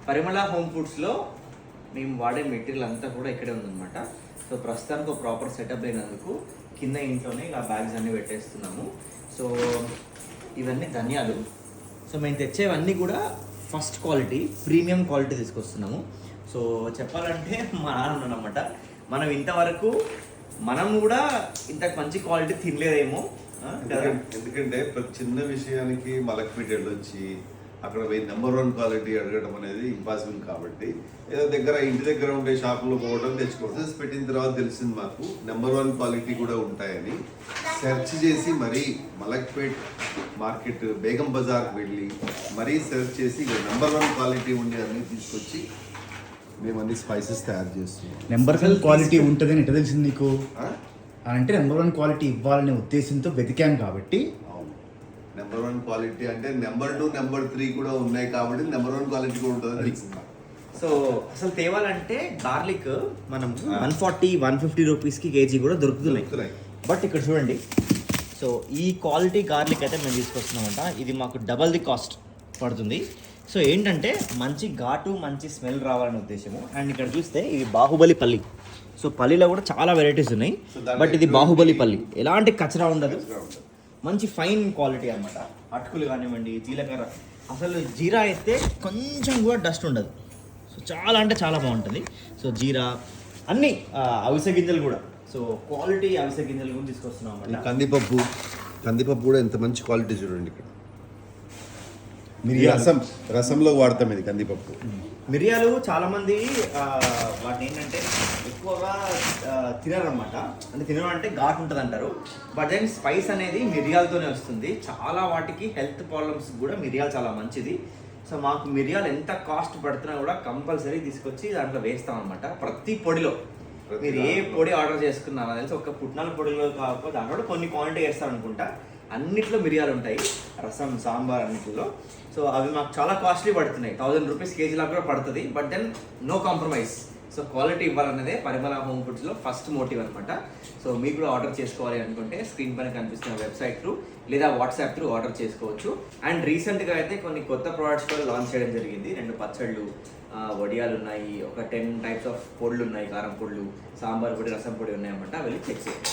పరిమళ home ఫుడ్స్లో మేము వాడే material అంతా కూడా ఇక్కడే ఉందన్నమాట. సో ప్రస్తుతానికి ఒక ప్రాపర్ సెటప్ లేనందుకు కింద ఇంట్లోనే ఇలా బ్యాగ్స్ అన్నీ పెట్టేస్తున్నాము. సో ఇవన్నీ ధనియాలు. సో మేము తెచ్చేవన్నీ కూడా ఫస్ట్ క్వాలిటీ, ప్రీమియం క్వాలిటీ తీసుకొస్తున్నాము. సో చెప్పాలంటే మా నాన్న అన్నమాట, మనం ఇంతవరకు మనం కూడా ఇంత మంచి క్వాలిటీ తినలేదేమో. ఎందుకంటే ప్రతి చిన్న విషయానికి మలక్పేట వచ్చి అక్కడ పోయి నెంబర్ 1 క్వాలిటీ అడగడం అనేది ఇంపాసిబుల్. కాబట్టి ఏదో దగ్గర ఇంటి దగ్గర ఉండే షాపులో పోవడం తెచ్చుకోవడం పెట్టిన తర్వాత తెలిసింది మాకు నెంబర్ 1 క్వాలిటీ కూడా ఉంటాయని. సెర్చ్ చేసి మరీ మలక్పేట్ మార్కెట్ బేగం బజార్కి వెళ్ళి మరీ సెర్చ్ చేసి నెంబర్ 1 క్వాలిటీ ఉండే అన్ని తీసుకొచ్చి మేము అన్ని స్పైసెస్ తయారు చేస్తున్నాం. నెంబర్ 1 క్వాలిటీ ఉంటుందని ఎట్లా తెలిసింది నీకు? అంటే నెంబర్ 1 క్వాలిటీ ఇవ్వాలనే ఉద్దేశంతో వెతికాం కాబట్టి. నెంబర్ 1 క్వాలిటీ అంటే నెంబర్ 2 నెంబర్ 3 కూడా ఉన్నాయి కాబట్టి నెంబర్ 1 క్వాలిటీ కూడా ఉంటుంది. సో అసలు తేవాలంటే గార్లిక్ మనం 140-150 రూపీస్కి కేజీ కూడా దొరుకుతున్నాయి. బట్ ఇక్కడ చూడండి, సో ఈ క్వాలిటీ గార్లిక్ అయితే మేము తీసుకొస్తున్నామంట. ఇది మాకు డబల్ ది కాస్ట్ పడుతుంది. సో ఏంటంటే మంచి ఘాటు, మంచి స్మెల్ రావాలనే ఉద్దేశము. అండ్ ఇక్కడ చూస్తే ఇది బాహుబలి పల్లి. సో పల్లిలో కూడా చాలా వెరైటీస్ ఉన్నాయి, బట్ ఇది బాహుబలి పల్లి. ఎలాంటి కచరా ఉండదు, మంచి ఫైన్ క్వాలిటీ అనమాట. అటుకులు కానివ్వండి, జీలకర్ర, అసలు జీరా అయితే కొంచెం కూడా డస్ట్ ఉండదు. సో చాలా అంటే చాలా బాగుంటుంది. సో జీరా అన్నీ అవిసె గింజలు కూడా, సో క్వాలిటీ అవిసె గింజలు కూడా తీసుకొస్తున్నాం అన్నమాట. కందిపప్పు కూడా ఎంత మంచి క్వాలిటీ చూడండి. ఇక్కడ మిరియాలు రసంలో వాడతాం ఇది కందిపప్పు. మిరియాలు చాలామంది వాటిని ఏంటంటే ఎక్కువగా తినరనమాట. అంటే తినడం అంటే ఘాటు ఉంటుంది అంటారు, బట్ దెన్ స్పైస్ అనేది మిరియాలతోనే వస్తుంది. చాలా వాటికి హెల్త్ ప్రాబ్లమ్స్ కూడా మిరియాలు చాలా మంచిది. సో మాకు మిరియాలు ఎంత కాస్ట్ పడుతున్నా కూడా కంపల్సరీ తీసుకొచ్చి దాంట్లో వేస్తాం అనమాట. ప్రతి పొడిలో మీరు ఏ పొడి ఆర్డర్ చేసుకున్నారో తెలిసి ఒక పుట్నాల పొడిలో కాకపోతే దాంట్లో కొన్ని క్వాంటిటీ వేస్తారు అనుకుంటా. అన్నిట్లో మిరియాలు ఉంటాయి, రసం, సాంబార్ అన్నిటిలో. సో అవి మాకు చాలా కాస్ట్లీ పడుతున్నాయి, 1000 రూపీస్ కేజీలా కూడా పడుతుంది. But then no compromise. So quality ఇవ్వాలన్నదే పరిమళ హోమ్ ఫుడ్స్లో ఫస్ట్ మోటివ్ అనమాట. సో మీకు కూడా ఆర్డర్ చేసుకోవాలి అనుకుంటే స్క్రీన్ పైన కనిపిస్తున్న వెబ్సైట్ త్రూ లేదా వాట్సాప్ త్రూ ఆర్డర్ చేసుకోవచ్చు. అండ్ రీసెంట్గా అయితే కొన్ని కొత్త ప్రోడక్ట్స్ కూడా లాంచ్ చేయడం జరిగింది. 2 పచ్చళ్ళు, వడియాలు ఉన్నాయి, ఒక 10 టైప్స్ ఆఫ్ పొడులు ఉన్నాయి, కారం పొడులు, సాంబార్ పొడి, రసం పొడి ఉన్నాయన్నమాట. వెళ్ళి చెక్ చేయండి.